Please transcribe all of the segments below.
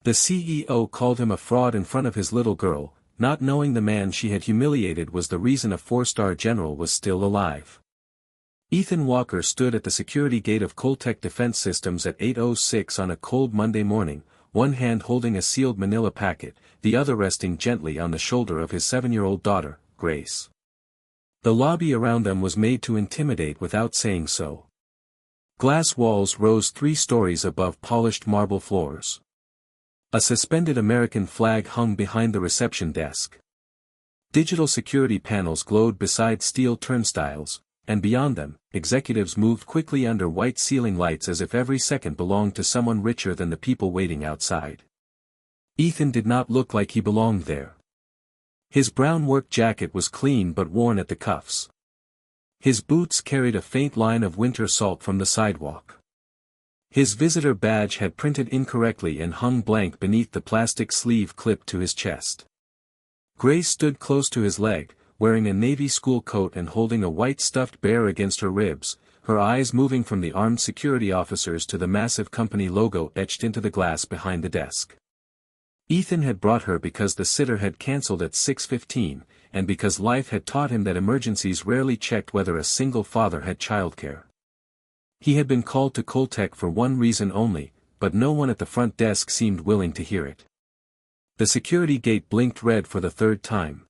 The CEO called him a fraud in front of his little girl, not knowing the man she had humiliated was the reason a four-star general was still alive. Ethan Walker stood at the security gate of Coltech Defense Systems at 8:06 on a cold Monday morning, one hand holding a sealed manila packet, the other resting gently on the shoulder of his 7-year-old daughter, Grace. The lobby around them was made to intimidate without saying so. Glass walls rose 3 stories above polished marble floors. A suspended American flag hung behind the reception desk. Digital security panels glowed beside steel turnstiles, and beyond them, executives moved quickly under white ceiling lights as if every second belonged to someone richer than the people waiting outside. Ethan did not look like he belonged there. His brown work jacket was clean but worn at the cuffs. His boots carried a faint line of winter salt from the sidewalk. His visitor badge had printed incorrectly and hung blank beneath the plastic sleeve clipped to his chest. Grace stood close to his leg, wearing a navy school coat and holding a white stuffed bear against her ribs, her eyes moving from the armed security officers to the massive company logo etched into the glass behind the desk. Ethan had brought her because the sitter had cancelled at 6:15, and because life had taught him that emergencies rarely checked whether a single father had childcare. He had been called to Coltech for one reason only, but no one at the front desk seemed willing to hear it. The security gate blinked red for the 3rd time.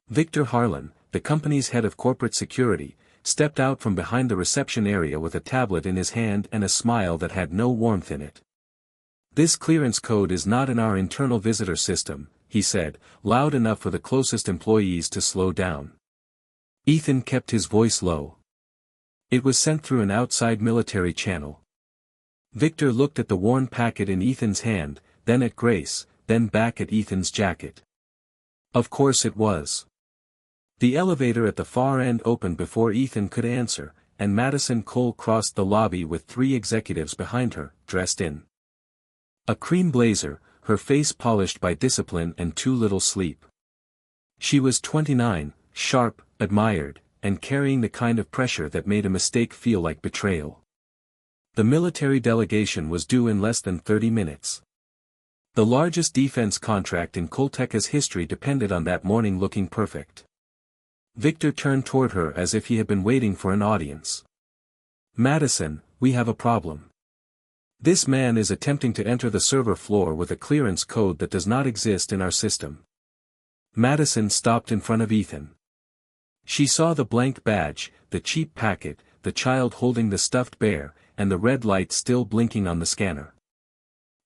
Victor Harlan, the company's head of corporate security, stepped out from behind the reception area with a tablet in his hand and a smile that had no warmth in it. "This clearance code is not in our internal visitor system," he said, loud enough for the closest employees to slow down. Ethan kept his voice low. "It was sent through an outside military channel." Victor looked at the worn packet in Ethan's hand, then at Grace, then back at Ethan's jacket. Of course it was. The elevator at the far end opened before Ethan could answer, and Madison Cole crossed the lobby with 3 executives behind her, dressed in a cream blazer, her face polished by discipline and too little sleep. She was 29, sharp, admired, and carrying the kind of pressure that made a mistake feel like betrayal. The military delegation was due in less than 30 minutes. The largest defense contract in Coltech's history depended on that morning looking perfect. Victor turned toward her as if he had been waiting for an audience. "Madison, we have a problem. This man is attempting to enter the server floor with a clearance code that does not exist in our system." Madison stopped in front of Ethan. She saw the blank badge, the cheap packet, the child holding the stuffed bear, and the red light still blinking on the scanner.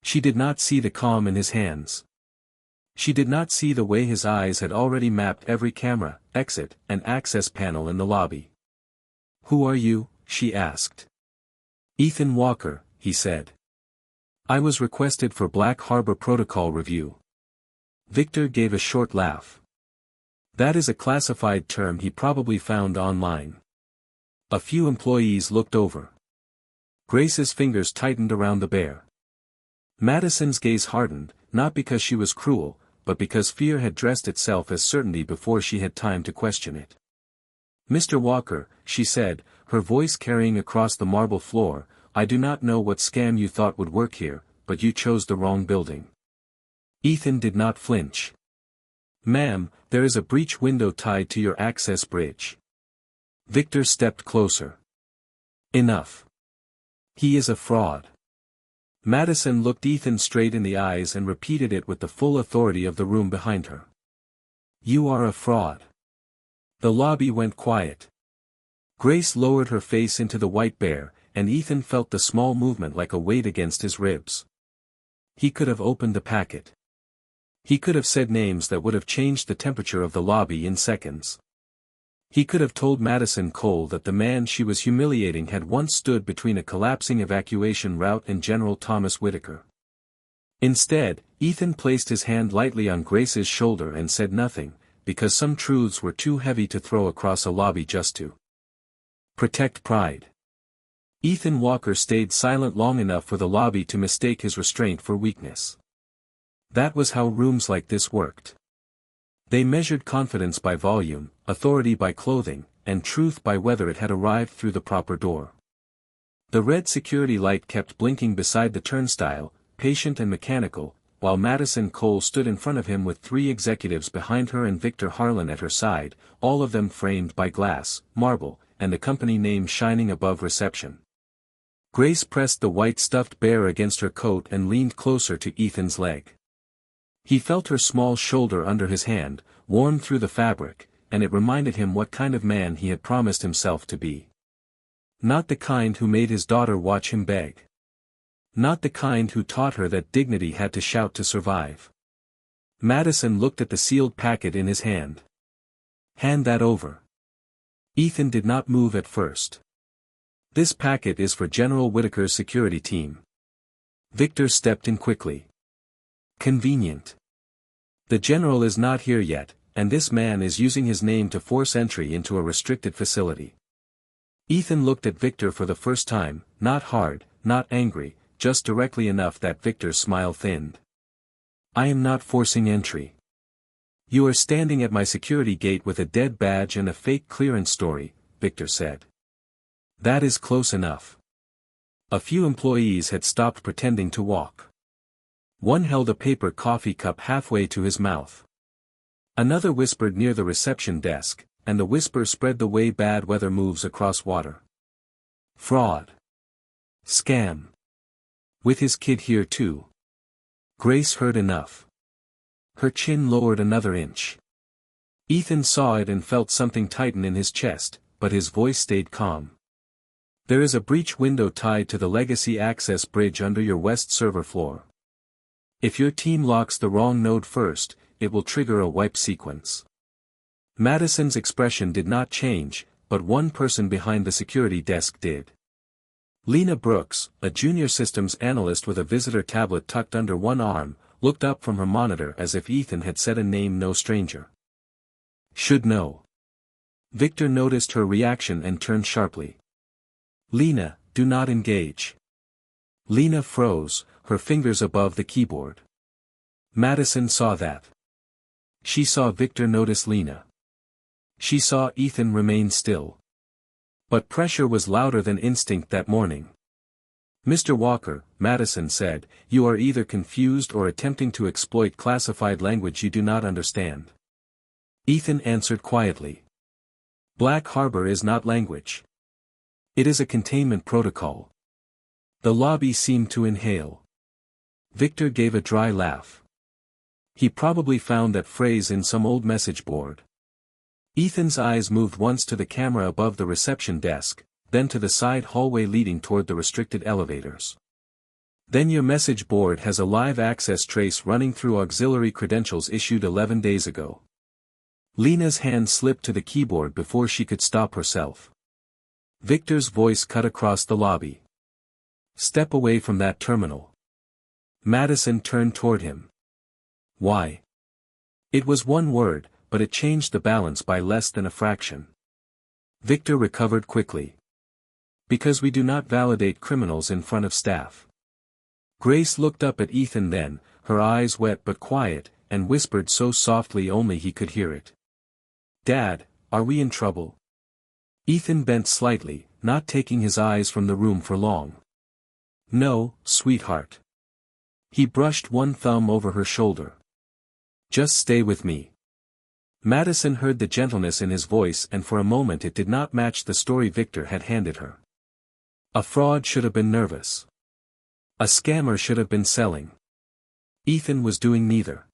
She did not see the calm in his hands. She did not see the way his eyes had already mapped every camera, exit, and access panel in the lobby. "Who are you?" she asked. "Ethan Walker," he said. "I was requested for Black Harbor Protocol review." Victor gave a short laugh. That is a classified term he probably found online. A few employees looked over. Grace's fingers tightened around the bear. Madison's gaze hardened, not because she was cruel, but because fear had dressed itself as certainty before she had time to question it. "Mr. Walker," she said, her voice carrying across the marble floor, "I do not know what scam you thought would work here, but you chose the wrong building." Ethan did not flinch. "Ma'am, there is a breach window tied to your access bridge." Victor stepped closer. "Enough. He is a fraud." Madison looked Ethan straight in the eyes and repeated it with the full authority of the room behind her. "You are a fraud." The lobby went quiet. Grace lowered her face into the white bear, and Ethan felt the small movement like a weight against his ribs. He could have opened the packet. He could have said names that would have changed the temperature of the lobby in seconds. He could have told Madison Cole that the man she was humiliating had once stood between a collapsing evacuation route and General Thomas Whitaker. Instead, Ethan placed his hand lightly on Grace's shoulder and said nothing, because some truths were too heavy to throw across a lobby just to protect pride. Ethan Walker stayed silent long enough for the lobby to mistake his restraint for weakness. That was how rooms like this worked. They measured confidence by volume, authority by clothing, and truth by whether it had arrived through the proper door. The red security light kept blinking beside the turnstile, patient and mechanical, while Madison Cole stood in front of him with 3 executives behind her and Victor Harlan at her side, all of them framed by glass, marble, and the company name shining above reception. Grace pressed the white stuffed bear against her coat and leaned closer to Ethan's leg. He felt her small shoulder under his hand, warm through the fabric, and it reminded him what kind of man he had promised himself to be. Not the kind who made his daughter watch him beg. Not the kind who taught her that dignity had to shout to survive. Madison looked at the sealed packet in his hand. "Hand that over." Ethan did not move at first. "This packet is for General Whitaker's security team." Victor stepped in quickly. "Convenient. The general is not here yet, and this man is using his name to force entry into a restricted facility." Ethan looked at Victor for the first time, not hard, not angry, just directly enough that Victor's smile thinned. "I am not forcing entry. You are standing at my security gate with a dead badge and a fake clearance story," Victor said. "That is close enough." A few employees had stopped pretending to walk. One held a paper coffee cup halfway to his mouth. Another whispered near the reception desk, and the whisper spread the way bad weather moves across water. "Fraud. Scam. With his kid here too." Grace heard enough. Her chin lowered another inch. Ethan saw it and felt something tighten in his chest, but his voice stayed calm. "There is a breach window tied to the legacy access bridge under your west server floor. If your team locks the wrong node first, it will trigger a wipe sequence." Madison's expression did not change, but one person behind the security desk did. Lena Brooks, a junior systems analyst with a visitor tablet tucked under one arm, looked up from her monitor as if Ethan had said a name no stranger. "Should know." Victor noticed her reaction and turned sharply. "Lena, do not engage." Lena froze, her fingers above the keyboard. Madison saw that. She saw Victor notice Lena. She saw Ethan remain still. But pressure was louder than instinct that morning. "Mr. Walker," Madison said, "you are either confused or attempting to exploit classified language you do not understand." Ethan answered quietly. "Black Harbor is not language. It is a containment protocol." The lobby seemed to inhale. Victor gave a dry laugh. He probably found that phrase in some old message board. Ethan's eyes moved once to the camera above the reception desk, then to the side hallway leading toward the restricted elevators. "Then your message board has a live access trace running through auxiliary credentials issued 11 days ago." Lena's hand slipped to the keyboard before she could stop herself. Victor's voice cut across the lobby. "Step away from that terminal." Madison turned toward him. "Why?" It was one word, but it changed the balance by less than a fraction. Victor recovered quickly. "Because we do not validate criminals in front of staff." Grace looked up at Ethan then, her eyes wet but quiet, and whispered so softly only he could hear it. "Dad, are we in trouble?" Ethan bent slightly, not taking his eyes from the room for long. "No, sweetheart." He brushed one thumb over her shoulder. "Just stay with me." Madison heard the gentleness in his voice and for a moment it did not match the story Victor had handed her. A fraud should have been nervous. A scammer should have been selling. Ethan was doing neither.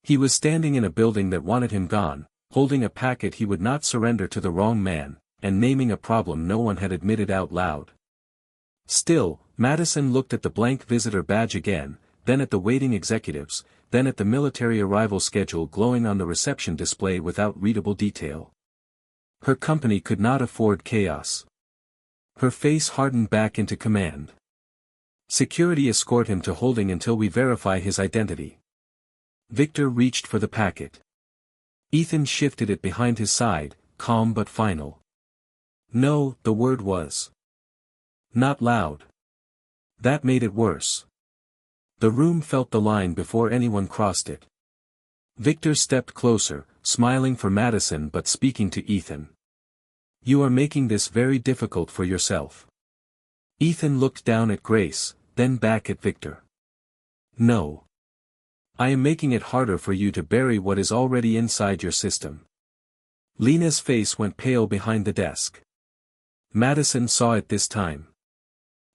He was standing in a building that wanted him gone, holding a packet he would not surrender to the wrong man, and naming a problem no one had admitted out loud. Still, Madison looked at the blank visitor badge again, then at the waiting executives, then at the military arrival schedule glowing on the reception display without readable detail. Her company could not afford chaos. Her face hardened back into command. "Security escort him to holding until we verify his identity." Victor reached for the packet. Ethan shifted it behind his side, calm but final. "No," the word was. Not loud. That made it worse. The room felt the line before anyone crossed it. Victor stepped closer, smiling for Madison but speaking to Ethan. "You are making this very difficult for yourself." Ethan looked down at Grace, then back at Victor. "No. I am making it harder for you to bury what is already inside your system. Lena's face went pale behind the desk. Madison saw it this time.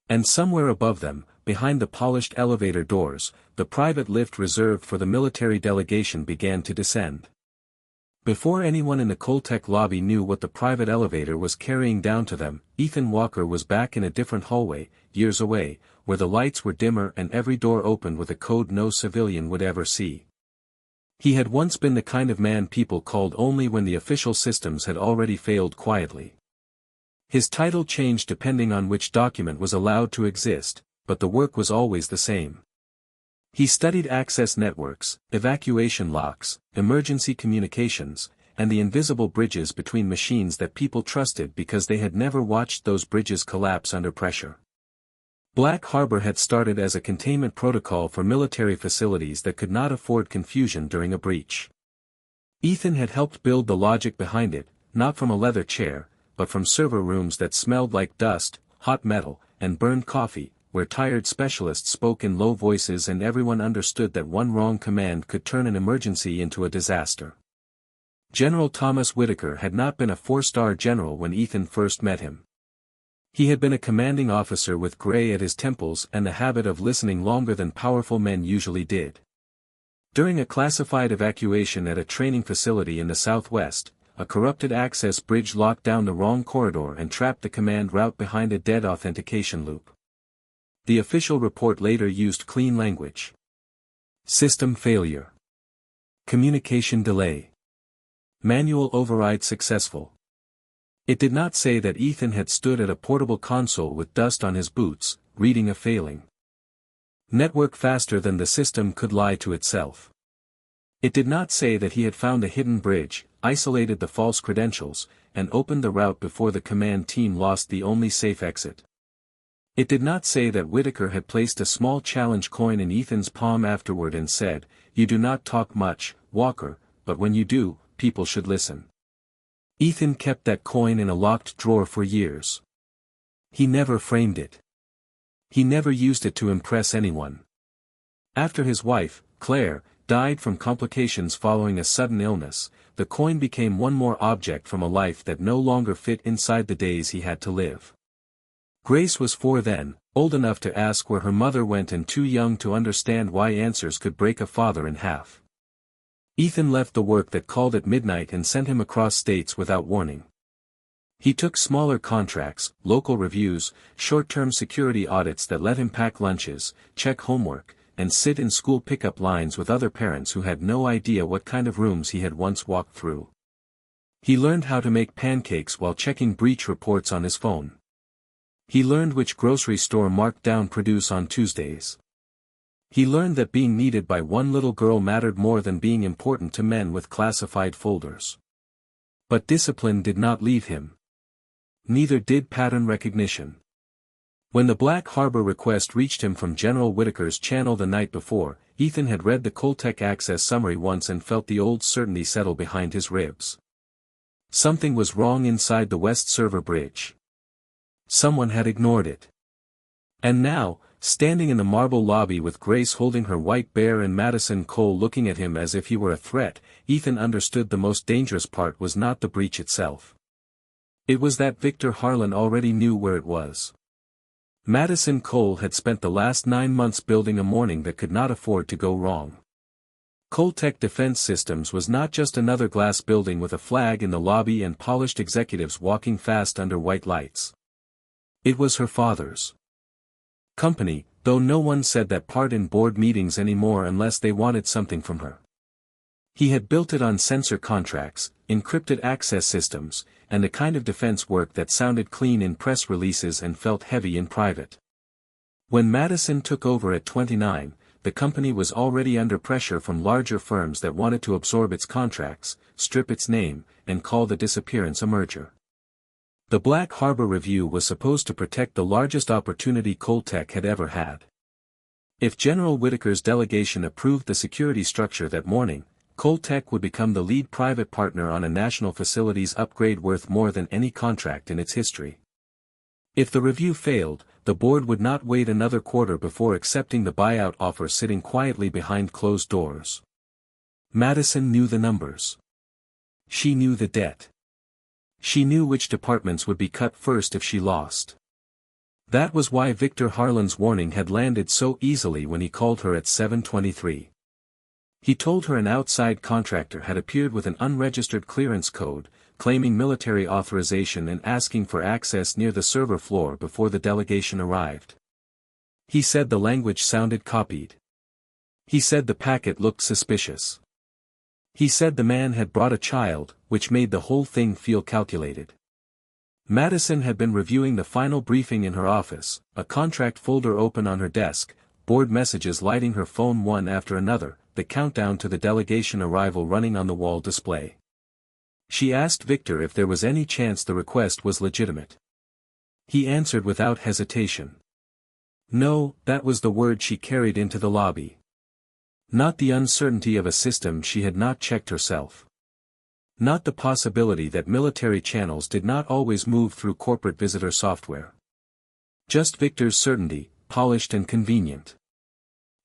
And somewhere above them, behind the polished elevator doors, the private lift reserved for the military delegation began to descend. Before anyone in the Coltech lobby knew what the private elevator was carrying down to them, Ethan Walker was back in a different hallway, years away, where the lights were dimmer and every door opened with a code no civilian would ever see. He had once been the kind of man people called only when the official systems had already failed quietly. His title changed depending on which document was allowed to exist, but the work was always the same. He studied access networks, evacuation locks, emergency communications, and the invisible bridges between machines that people trusted because they had never watched those bridges collapse under pressure. Black Harbor had started as a containment protocol for military facilities that could not afford confusion during a breach. Ethan had helped build the logic behind it, not from a leather chair, but from server rooms that smelled like dust, hot metal, and burned coffee, where tired specialists spoke in low voices and everyone understood that one wrong command could turn an emergency into a disaster. General Thomas Whitaker had not been a four-star general when Ethan first met him. He had been a commanding officer with gray at his temples and the habit of listening longer than powerful men usually did. During a classified evacuation at a training facility in the Southwest, a corrupted access bridge locked down the wrong corridor and trapped the command route behind a dead authentication loop. The official report later used clean language. System failure. Communication delay. Manual override successful. It did not say that Ethan had stood at a portable console with dust on his boots, reading a failing network faster than the system could lie to itself. It did not say that he had found a hidden bridge, isolated the false credentials, and opened the route before the command team lost the only safe exit. It did not say that Whitaker had placed a small challenge coin in Ethan's palm afterward and said, "You do not talk much, Walker, but when you do, people should listen." Ethan kept that coin in a locked drawer for years. He never framed it. He never used it to impress anyone. After his wife, Claire, died from complications following a sudden illness, the coin became one more object from a life that no longer fit inside the days he had to live. Grace was 4 then, old enough to ask where her mother went and too young to understand why answers could break a father in half. Ethan left the work that called at midnight and sent him across states without warning. He took smaller contracts, local reviews, short-term security audits that let him pack lunches, check homework, and sit in school pickup lines with other parents who had no idea what kind of rooms he had once walked through. He learned how to make pancakes while checking breach reports on his phone. He learned which grocery store marked down produce on Tuesdays. He learned that being needed by one little girl mattered more than being important to men with classified folders. But discipline did not leave him. Neither did pattern recognition. When the Black Harbor request reached him from General Whitaker's channel the night before, Ethan had read the Coltech access summary once and felt the old certainty settle behind his ribs. Something was wrong inside the West Server Bridge. Someone had ignored it. And now, standing in the marble lobby with Grace holding her white bear and Madison Cole looking at him as if he were a threat, Ethan understood the most dangerous part was not the breach itself. It was that Victor Harlan already knew where it was. Madison Cole had spent the last 9 months building a morning that could not afford to go wrong. Coltech Defense Systems was not just another glass building with a flag in the lobby and polished executives walking fast under white lights. It was her father's company, though no one said that part in board meetings anymore unless they wanted something from her. He had built it on sensor contracts, encrypted access systems, and the kind of defense work that sounded clean in press releases and felt heavy in private. When Madison took over at 29, the company was already under pressure from larger firms that wanted to absorb its contracts, strip its name, and call the disappearance a merger. The Black Harbor Review was supposed to protect the largest opportunity Coltech had ever had. If General Whitaker's delegation approved the security structure that morning, Coltech would become the lead private partner on a national facilities upgrade worth more than any contract in its history. If the review failed, the board would not wait another quarter before accepting the buyout offer, sitting quietly behind closed doors. Madison knew the numbers. She knew the debt. She knew which departments would be cut first if she lost. That was why Victor Harlan's warning had landed so easily when he called her at 7:23. He told her an outside contractor had appeared with an unregistered clearance code, claiming military authorization and asking for access near the server floor before the delegation arrived. He said the language sounded copied. He said the packet looked suspicious. He said the man had brought a child, which made the whole thing feel calculated. Madison had been reviewing the final briefing in her office, a contract folder open on her desk, board messages lighting her phone one after another, the countdown to the delegation arrival running on the wall display. She asked Victor if there was any chance the request was legitimate. He answered without hesitation. No, that was the word she carried into the lobby. Not the uncertainty of a system she had not checked herself. Not the possibility that military channels did not always move through corporate visitor software. Just Victor's certainty, polished and convenient.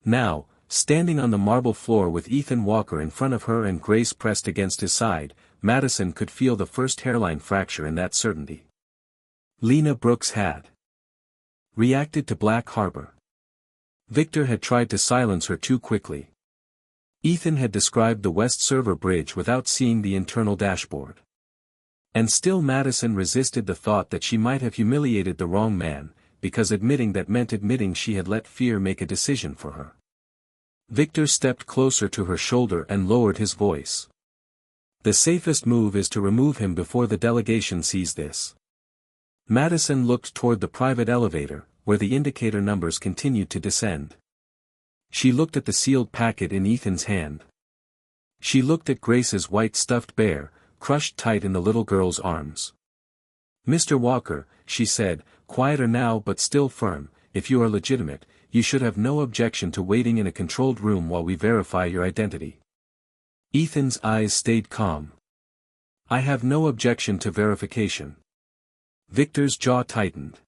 Now, standing on the marble floor with Ethan Walker in front of her and Grace pressed against his side, Madison could feel the first hairline fracture in that certainty. Lena Brooks had reacted to Black Harbor. Victor had tried to silence her too quickly. Ethan had described the West Server Bridge without seeing the internal dashboard. And still Madison resisted the thought that she might have humiliated the wrong man, because admitting that meant admitting she had let fear make a decision for her. Victor stepped closer to her shoulder and lowered his voice. The safest move is to remove him before the delegation sees this. Madison looked toward the private elevator, where the indicator numbers continued to descend. She looked at the sealed packet in Ethan's hand. She looked at Grace's white stuffed bear, crushed tight in the little girl's arms. Mr. Walker, she said, quieter now but still firm, if you are legitimate, you should have no objection to waiting in a controlled room while we verify your identity. Ethan's eyes stayed calm. I have no objection to verification. Victor's jaw tightened.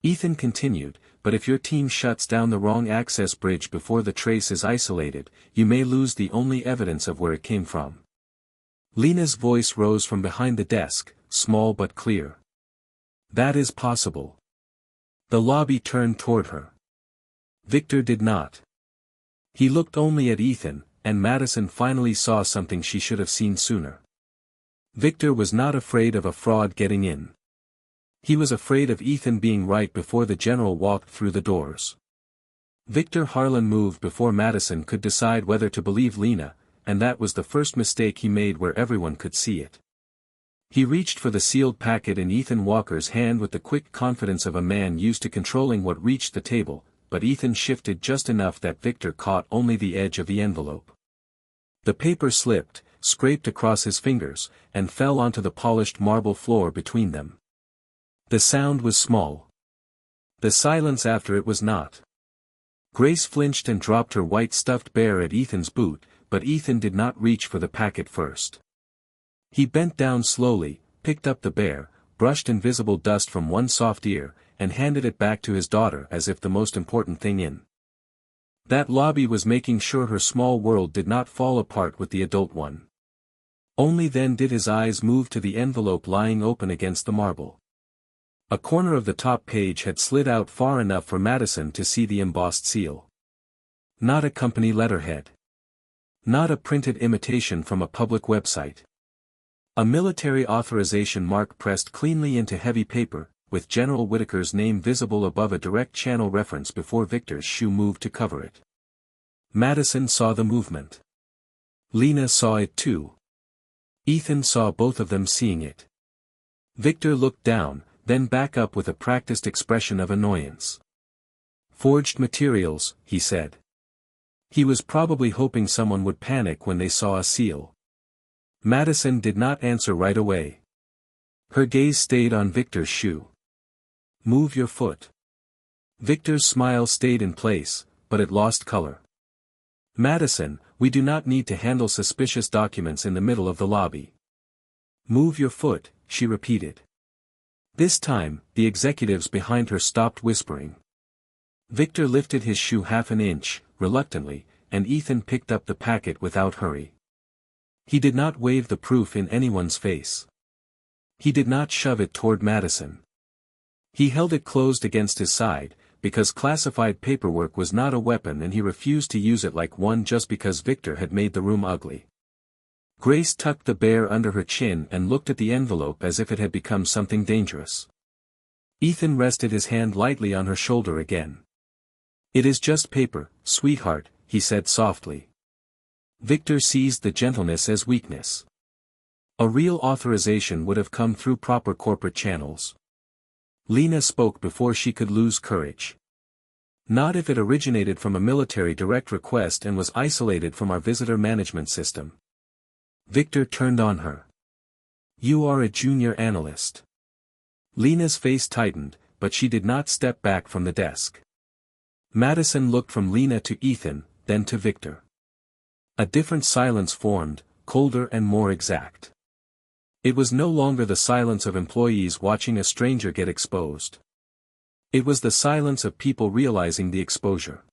Ethan continued, but if your team shuts down the wrong access bridge before the trace is isolated, you may lose the only evidence of where it came from. Lena's voice rose from behind the desk, small but clear. That is possible. The lobby turned toward her. Victor did not. He looked only at Ethan, and Madison finally saw something she should have seen sooner. Victor was not afraid of a fraud getting in. He was afraid of Ethan being right before the general walked through the doors. Victor Harlan moved before Madison could decide whether to believe Lena, and that was the first mistake he made where everyone could see it. He reached for the sealed packet in Ethan Walker's hand with the quick confidence of a man used to controlling what reached the table, but Ethan shifted just enough that Victor caught only the edge of the envelope. The paper slipped, scraped across his fingers, and fell onto the polished marble floor between them. The sound was small. The silence after it was not. Grace flinched and dropped her white stuffed bear at Ethan's boot, but Ethan did not reach for the packet first. He bent down slowly, picked up the bear, brushed invisible dust from one soft ear, and handed it back to his daughter as if the most important thing in that lobby was making sure her small world did not fall apart with the adult one. Only then did his eyes move to the envelope lying open against the marble. A corner of the top page had slid out far enough for Madison to see the embossed seal. Not a company letterhead. Not a printed imitation from a public website. A military authorization mark pressed cleanly into heavy paper, with General Whitaker's name visible above a direct channel reference before Victor's shoe moved to cover it. Madison saw the movement. Lena saw it too. Ethan saw both of them seeing it. Victor looked down, then back up with a practiced expression of annoyance. Forged materials, he said. He was probably hoping someone would panic when they saw a seal. Madison did not answer right away. Her gaze stayed on Victor's shoe. Move your foot. Victor's smile stayed in place, but it lost color. Madison, we do not need to handle suspicious documents in the middle of the lobby. Move your foot, she repeated. This time, the executives behind her stopped whispering. Victor lifted his shoe half an inch, reluctantly, and Ethan picked up the packet without hurry. He did not wave the proof in anyone's face. He did not shove it toward Madison. He held it closed against his side, because classified paperwork was not a weapon and he refused to use it like one just because Victor had made the room ugly. Grace tucked the bear under her chin and looked at the envelope as if it had become something dangerous. Ethan rested his hand lightly on her shoulder again. "It is just paper, sweetheart," he said softly. Victor seized the gentleness as weakness. A real authorization would have come through proper corporate channels. Lena spoke before she could lose courage. "Not if it originated from a military direct request and was isolated from our visitor management system." Victor turned on her. "You are a junior analyst." Lena's face tightened, but she did not step back from the desk. Madison looked from Lena to Ethan, then to Victor. A different silence formed, colder and more exact. It was no longer the silence of employees watching a stranger get exposed. It was the silence of people realizing the exposure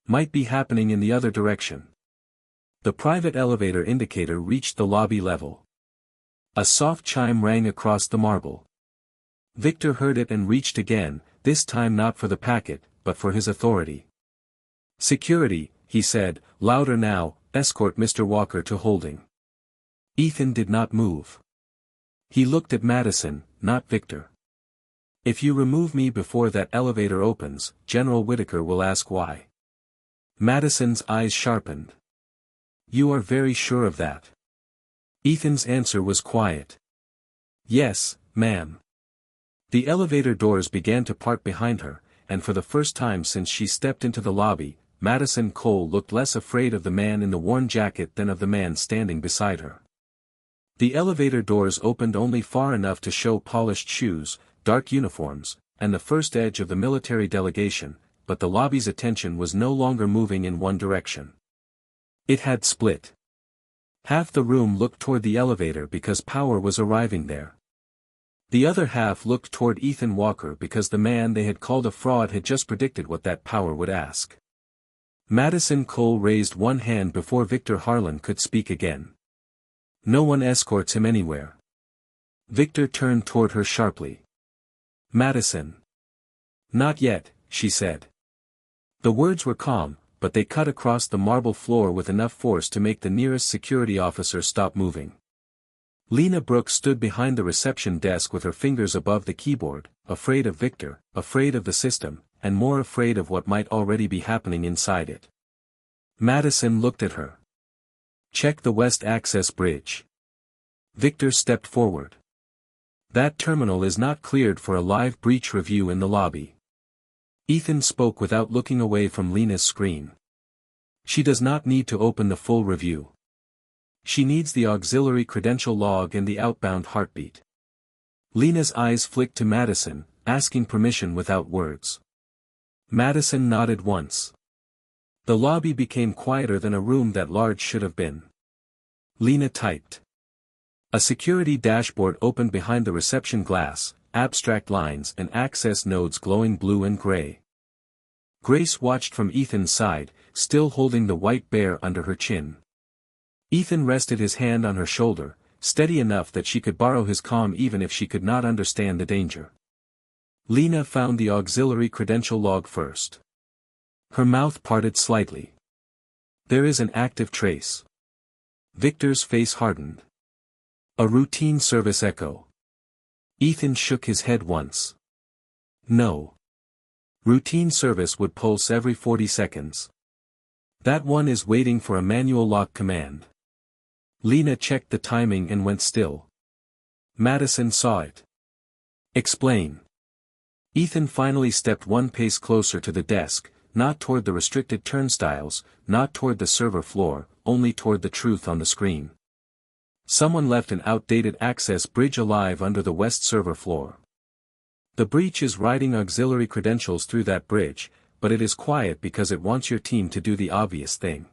might be happening in the other direction. The private elevator indicator reached the lobby level. A soft chime rang across the marble. Victor heard it and reached again, this time not for the packet, but for his authority. "Security," he said, louder now, "escort Mr. Walker to holding." Ethan did not move. He looked at Madison, not Victor. "If you remove me before that elevator opens, General Whitaker will ask why." Madison's eyes sharpened. "You are very sure of that?" Ethan's answer was quiet. "Yes, ma'am." The elevator doors began to part behind her, and for the first time since she stepped into the lobby, Madison Cole looked less afraid of the man in the worn jacket than of the man standing beside her. The elevator doors opened only far enough to show polished shoes, dark uniforms, and the first edge of the military delegation, but the lobby's attention was no longer moving in one direction. It had split. Half the room looked toward the elevator because power was arriving there. The other half looked toward Ethan Walker because the man they had called a fraud had just predicted what that power would ask. Madison Cole raised one hand before Victor Harlan could speak again. "No one escorts him anywhere." Victor turned toward her sharply. "Madison." "Not yet," she said. The words were calm, but they cut across the marble floor with enough force to make the nearest security officer stop moving. Lena Brooks stood behind the reception desk with her fingers above the keyboard, afraid of Victor, afraid of the system, and more afraid of what might already be happening inside it. Madison looked at her. "Check the West Access Bridge." Victor stepped forward. "That terminal is not cleared for a live breach review in the lobby." Ethan spoke without looking away from Lena's screen. "She does not need to open the full review. She needs the auxiliary credential log and the outbound heartbeat." Lena's eyes flicked to Madison, asking permission without words. Madison nodded once. The lobby became quieter than a room that large should have been. Lena typed. A security dashboard opened behind the reception glass, abstract lines and access nodes glowing blue and gray. Grace watched from Ethan's side, still holding the white bear under her chin. Ethan rested his hand on her shoulder, steady enough that she could borrow his calm even if she could not understand the danger. Lena found the auxiliary credential log first. Her mouth parted slightly. "There is an active trace." Victor's face hardened. "A routine service echo." Ethan shook his head once. "No. Routine service would pulse every 40 seconds. That one is waiting for a manual lock command." Lena checked the timing and went still. Madison saw it. "Explain." Ethan finally stepped one pace closer to the desk, not toward the restricted turnstiles, not toward the server floor, only toward the truth on the screen. Someone left an outdated access bridge alive under the west server floor. The breach is writing auxiliary credentials through that bridge, but it is quiet because it wants your team to do the obvious thing.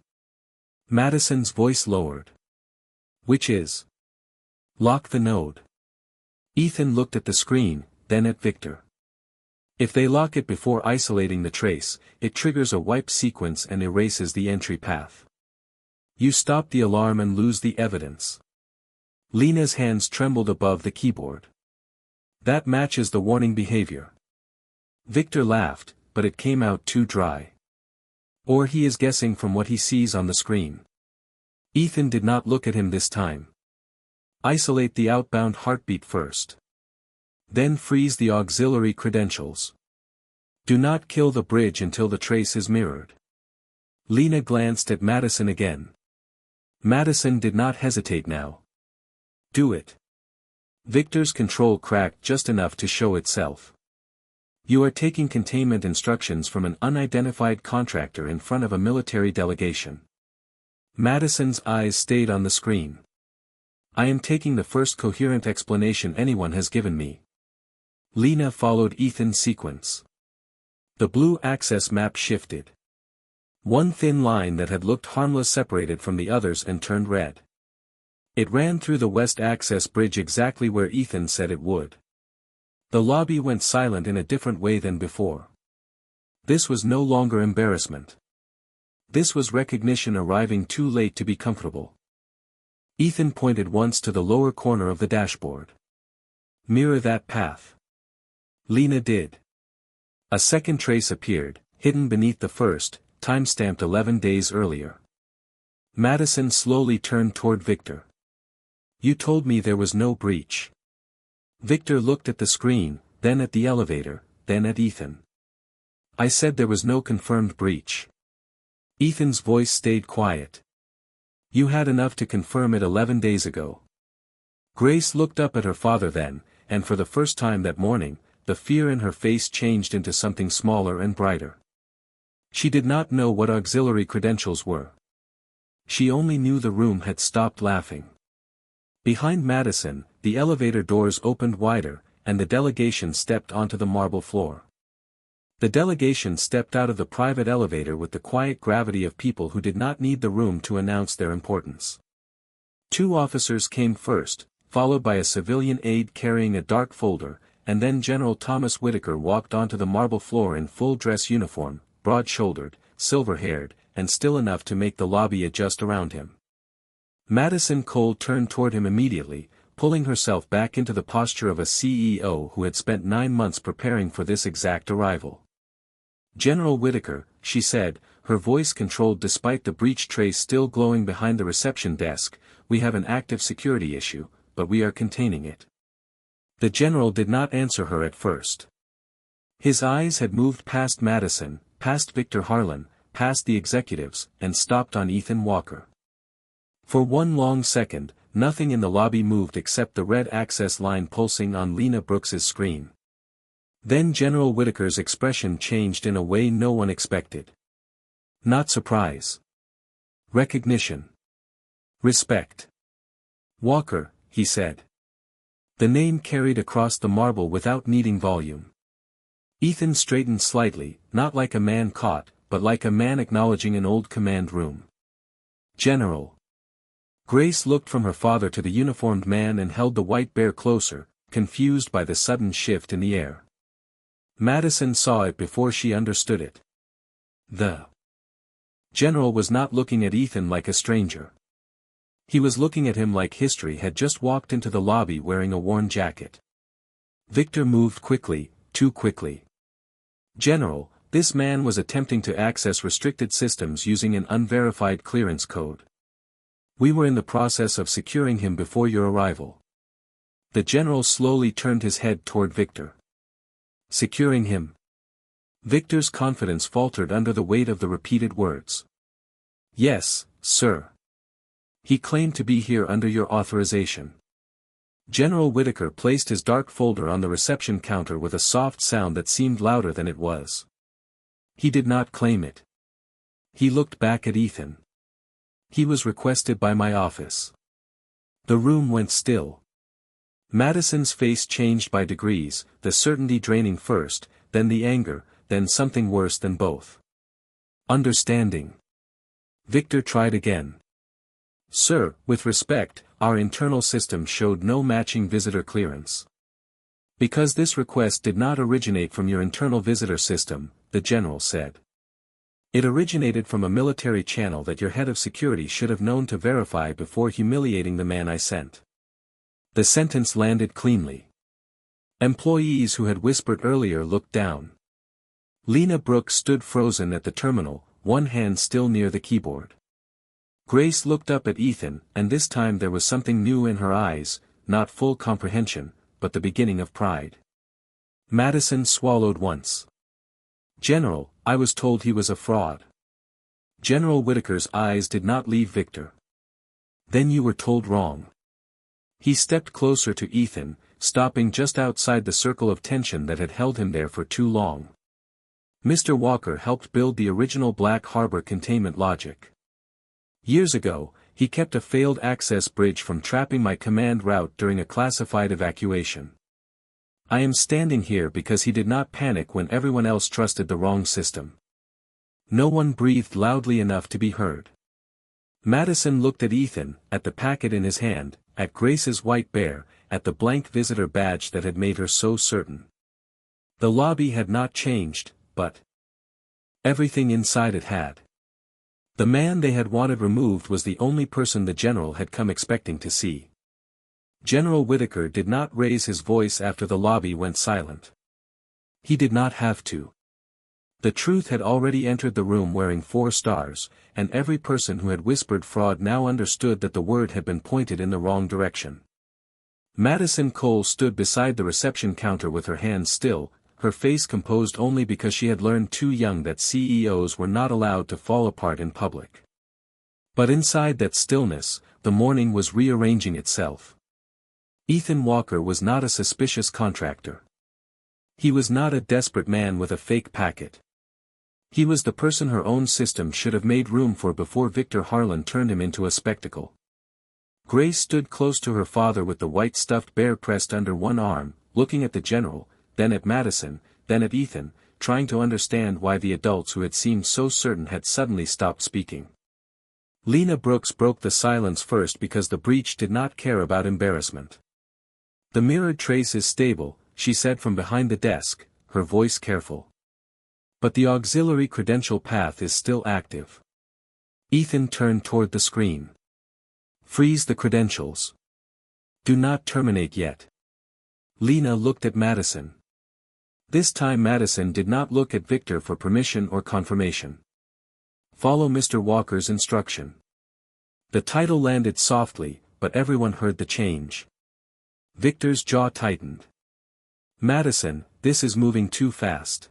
Madison's voice lowered. "Which is? Lock the node." Ethan looked at the screen, then at Victor. If they lock it before isolating the trace, it triggers a wipe sequence and erases the entry path. You stop the alarm and lose the evidence. Lena's hands trembled above the keyboard. That matches the warning behavior. Victor laughed, but it came out too dry. Or he is guessing from what he sees on the screen. Ethan did not look at him this time. Isolate the outbound heartbeat first. Then freeze the auxiliary credentials. Do not kill the bridge until the trace is mirrored. Lena glanced at Madison again. Madison did not hesitate now. Do it. Victor's control cracked just enough to show itself. You are taking containment instructions from an unidentified contractor in front of a military delegation. Madison's eyes stayed on the screen. I am taking the first coherent explanation anyone has given me. Lena followed Ethan's sequence. The blue access map shifted. One thin line that had looked harmless separated from the others and turned red. It ran through the west access bridge exactly where Ethan said it would. The lobby went silent in a different way than before. This was no longer embarrassment. This was recognition arriving too late to be comfortable. Ethan pointed once to the lower corner of the dashboard. Mirror that path. Lena did. A second trace appeared, hidden beneath the first, time-stamped 11 days earlier. Madison slowly turned toward Victor. You told me there was no breach. Victor looked at the screen, then at the elevator, then at Ethan. I said there was no confirmed breach. Ethan's voice stayed quiet. You had enough to confirm it 11 days ago. Grace looked up at her father then, and for the first time that morning, the fear in her face changed into something smaller and brighter. She did not know what auxiliary credentials were. She only knew the room had stopped laughing. Behind Madison, the elevator doors opened wider, and the delegation stepped onto the marble floor. The delegation stepped out of the private elevator with the quiet gravity of people who did not need the room to announce their importance. 2 officers came first, followed by a civilian aide carrying a dark folder, and then General Thomas Whitaker walked onto the marble floor in full dress uniform, broad-shouldered, silver-haired, and still enough to make the lobby adjust around him. Madison Cole turned toward him immediately, pulling herself back into the posture of a CEO who had spent 9 months preparing for this exact arrival. General Whitaker, she said, her voice controlled despite the breach trace still glowing behind the reception desk, we have an active security issue, but we are containing it. The general did not answer her at first. His eyes had moved past Madison, past Victor Harlan, past the executives, and stopped on Ethan Walker. For one long second, nothing in the lobby moved except the red access line pulsing on Lena Brooks's screen. Then General Whitaker's expression changed in a way no one expected. Not surprise. Recognition. Respect. Walker, he said. The name carried across the marble without needing volume. Ethan straightened slightly, not like a man caught, but like a man acknowledging an old command room. General. Grace looked from her father to the uniformed man and held the white bear closer, confused by the sudden shift in the air. Madison saw it before she understood it. The general was not looking at Ethan like a stranger. He was looking at him like history had just walked into the lobby wearing a worn jacket. Victor moved quickly, too quickly. General, this man was attempting to access restricted systems using an unverified clearance code. We were in the process of securing him before your arrival. The general slowly turned his head toward Victor. Securing him? Victor's confidence faltered under the weight of the repeated words. Yes, sir. He claimed to be here under your authorization. General Whitaker placed his dark folder on the reception counter with a soft sound that seemed louder than it was. He did not claim it. He looked back at Ethan. He was requested by my office. The room went still. Madison's face changed by degrees, the certainty draining first, then the anger, then something worse than both. Understanding. Victor tried again. Sir, with respect, our internal system showed no matching visitor clearance. Because this request did not originate from your internal visitor system, the general said. It originated from a military channel that your head of security should have known to verify before humiliating the man I sent. The sentence landed cleanly. Employees who had whispered earlier looked down. Lena Brooks stood frozen at the terminal, one hand still near the keyboard. Grace looked up at Ethan, and this time there was something new in her eyes, not full comprehension, but the beginning of pride. Madison swallowed once. General, I was told he was a fraud. General Whitaker's eyes did not leave Victor. Then you were told wrong. He stepped closer to Ethan, stopping just outside the circle of tension that had held him there for too long. Mr. Walker helped build the original Black Harbor containment logic. Years ago, he kept a failed access bridge from trapping my command route during a classified evacuation. I am standing here because he did not panic when everyone else trusted the wrong system. No one breathed loudly enough to be heard. Madison looked at Ethan, at the packet in his hand, at Grace's white bear, at the blank visitor badge that had made her so certain. The lobby had not changed, but everything inside it had. The man they had wanted removed was the only person the general had come expecting to see. General Whitaker did not raise his voice after the lobby went silent. He did not have to. The truth had already entered the room wearing 4 stars, and every person who had whispered fraud now understood that the word had been pointed in the wrong direction. Madison Cole stood beside the reception counter with her hands still, her face composed only because she had learned too young that CEOs were not allowed to fall apart in public. But inside that stillness, the morning was rearranging itself. Ethan Walker was not a suspicious contractor. He was not a desperate man with a fake packet. He was the person her own system should have made room for before Victor Harlan turned him into a spectacle. Grace stood close to her father with the white stuffed bear pressed under one arm, looking at the general, then at Madison, then at Ethan, trying to understand why the adults who had seemed so certain had suddenly stopped speaking. Lena Brooks broke the silence first because the breach did not care about embarrassment. The mirrored trace is stable, she said from behind the desk, her voice careful. But the auxiliary credential path is still active. Ethan turned toward the screen. Freeze the credentials. Do not terminate yet. Lena looked at Madison. This time Madison did not look at Victor for permission or confirmation. Follow Mr. Walker's instruction. The title landed softly, but everyone heard the change. Victor's jaw tightened. Madison, this is moving too fast.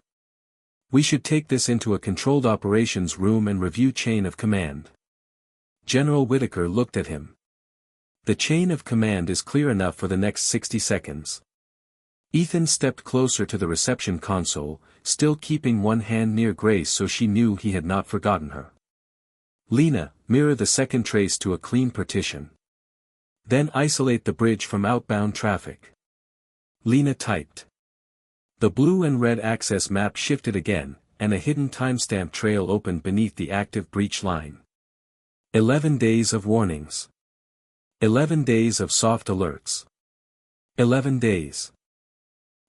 We should take this into a controlled operations room and review chain of command. General Whitaker looked at him. The chain of command is clear enough for the next 60 seconds. Ethan stepped closer to the reception console, still keeping one hand near Grace so she knew he had not forgotten her. Lena, mirror the second trace to a clean partition. Then isolate the bridge from outbound traffic. Lena typed. The blue and red access map shifted again, and a hidden timestamp trail opened beneath the active breach line. 11 days of warnings. 11 days of soft alerts. 11 days.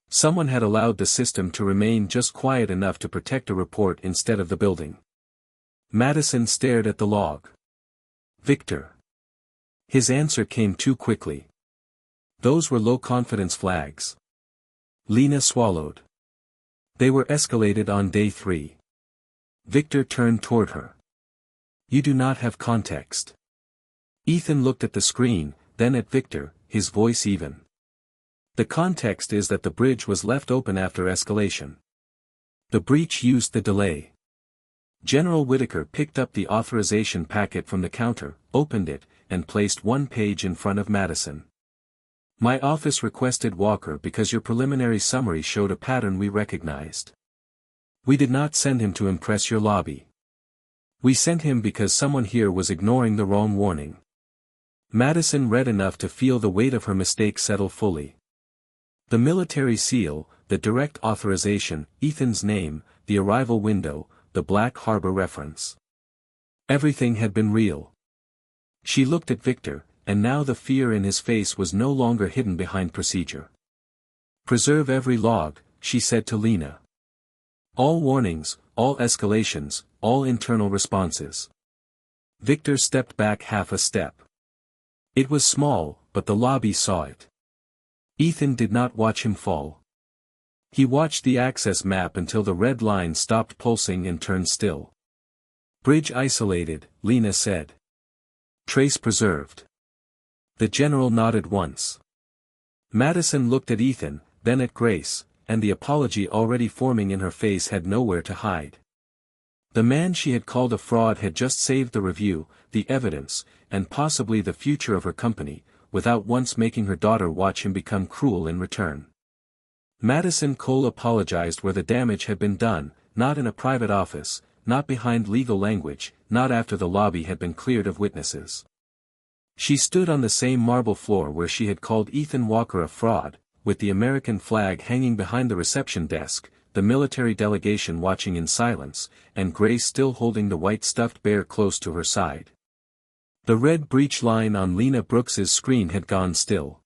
Someone had allowed the system to remain just quiet enough to protect a report instead of the building. Madison stared at the log. Victor. His answer came too quickly. Those were low confidence flags. Lena swallowed. They were escalated on day 3. Victor turned toward her. You do not have context. Ethan looked at the screen, then at Victor, his voice even. The context is that the bridge was left open after escalation. The breach used the delay. General Whitaker picked up the authorization packet from the counter, opened it, and placed one page in front of Madison. My office requested Walker because your preliminary summary showed a pattern we recognized. We did not send him to impress your lobby. We sent him because someone here was ignoring the wrong warning. Madison read enough to feel the weight of her mistake settle fully. The military seal, the direct authorization, Ethan's name, the arrival window, the Black Harbor reference. Everything had been real. She looked at Victor, and now the fear in his face was no longer hidden behind procedure. Preserve every log, she said to Lena. All warnings, all escalations, all internal responses. Victor stepped back half a step. It was small, but the lobby saw it. Ethan did not watch him fall. He watched the access map until the red line stopped pulsing and turned still. Bridge isolated, Lena said. Trace preserved. The general nodded once. Madison looked at Ethan, then at Grace, and the apology already forming in her face had nowhere to hide. The man she had called a fraud had just saved the review, the evidence, and possibly the future of her company, without once making her daughter watch him become cruel in return. Madison Cole apologized where the damage had been done, not in a private office, not behind legal language, not after the lobby had been cleared of witnesses. She stood on the same marble floor where she had called Ethan Walker a fraud, with the American flag hanging behind the reception desk, the military delegation watching in silence, and Grace still holding the white stuffed bear close to her side. The red breach line on Lena Brooks's screen had gone still.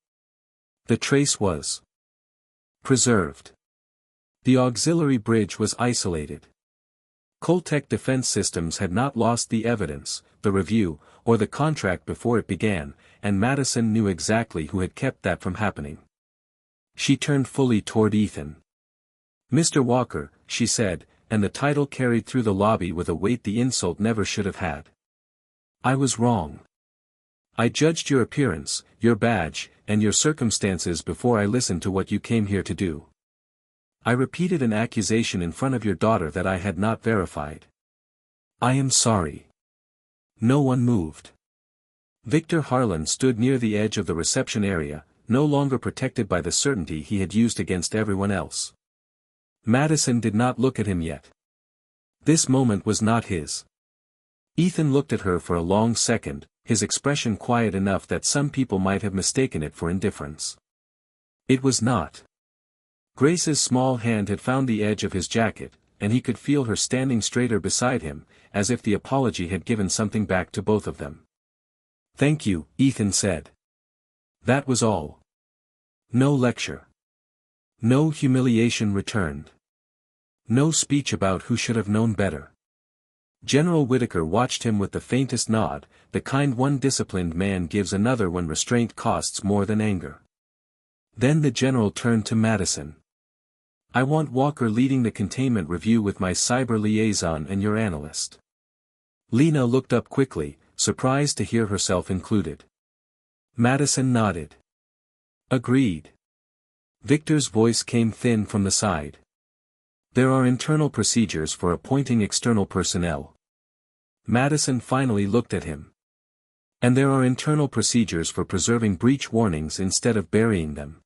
The trace was preserved. The auxiliary bridge was isolated. Coltech Defense Systems had not lost the evidence, the review, or the contract before it began, and Madison knew exactly who had kept that from happening. She turned fully toward Ethan. Mr. Walker, she said, and the title carried through the lobby with a weight the insult never should have had. I was wrong. I judged your appearance, your badge, and your circumstances before I listened to what you came here to do. I repeated an accusation in front of your daughter that I had not verified. I am sorry. No one moved. Victor Harlan stood near the edge of the reception area, no longer protected by the certainty he had used against everyone else. Madison did not look at him yet. This moment was not his. Ethan looked at her for a long second, his expression quiet enough that some people might have mistaken it for indifference. It was not. Grace's small hand had found the edge of his jacket, and he could feel her standing straighter beside him, as if the apology had given something back to both of them. Thank you, Ethan said. That was all. No lecture. No humiliation returned. No speech about who should have known better. General Whitaker watched him with the faintest nod, the kind one disciplined man gives another when restraint costs more than anger. Then the general turned to Madison. I want Walker leading the containment review with my cyber liaison and your analyst. Lena looked up quickly, surprised to hear herself included. Madison nodded. Agreed. Victor's voice came thin from the side. There are internal procedures for appointing external personnel. Madison finally looked at him. And there are internal procedures for preserving breach warnings instead of burying them.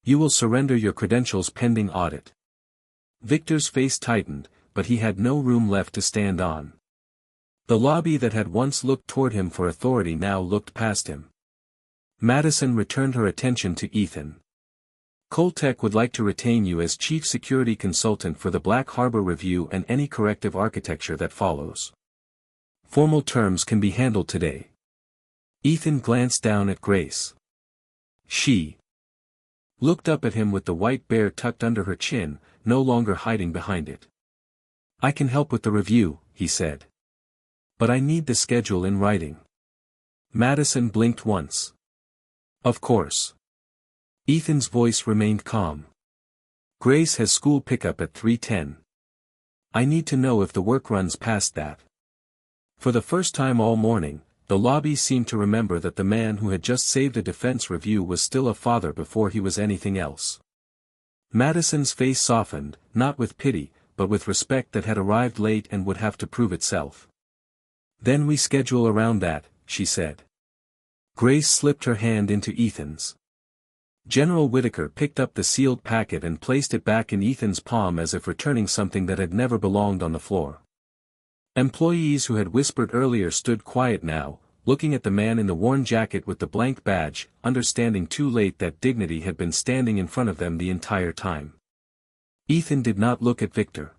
You will surrender your credentials pending audit. Victor's face tightened, but he had no room left to stand on. The lobby that had once looked toward him for authority now looked past him. Madison returned her attention to Ethan. Coltech would like to retain you as Chief Security Consultant for the Black Harbor Review and any corrective architecture that follows. Formal terms can be handled today. Ethan glanced down at Grace. She looked up at him with the white bear tucked under her chin, no longer hiding behind it. I can help with the review, he said. But I need the schedule in writing. Madison blinked once. Of course. Ethan's voice remained calm. Grace has school pickup at 3:10. I need to know if the work runs past that. For the first time all morning, the lobby seemed to remember that the man who had just saved a defense review was still a father before he was anything else. Madison's face softened, not with pity, but with respect that had arrived late and would have to prove itself. Then we schedule around that, she said. Grace slipped her hand into Ethan's. General Whitaker picked up the sealed packet and placed it back in Ethan's palm as if returning something that had never belonged on the floor. Employees who had whispered earlier stood quiet now, looking at the man in the worn jacket with the blank badge, understanding too late that dignity had been standing in front of them the entire time. Ethan did not look at Victor.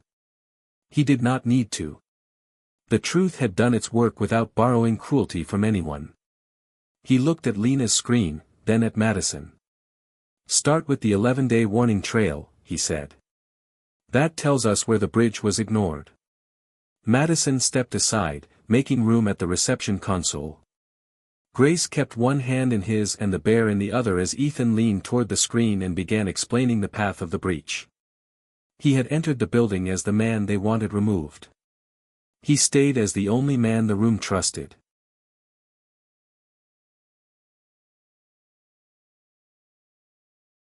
He did not need to. The truth had done its work without borrowing cruelty from anyone. He looked at Lena's screen, then at Madison. Start with the 11-day warning trail, he said. That tells us where the bridge was ignored. Madison stepped aside, making room at the reception console. Grace kept one hand in his and the bear in the other as Ethan leaned toward the screen and began explaining the path of the breach. He had entered the building as the man they wanted removed. He stayed as the only man the room trusted.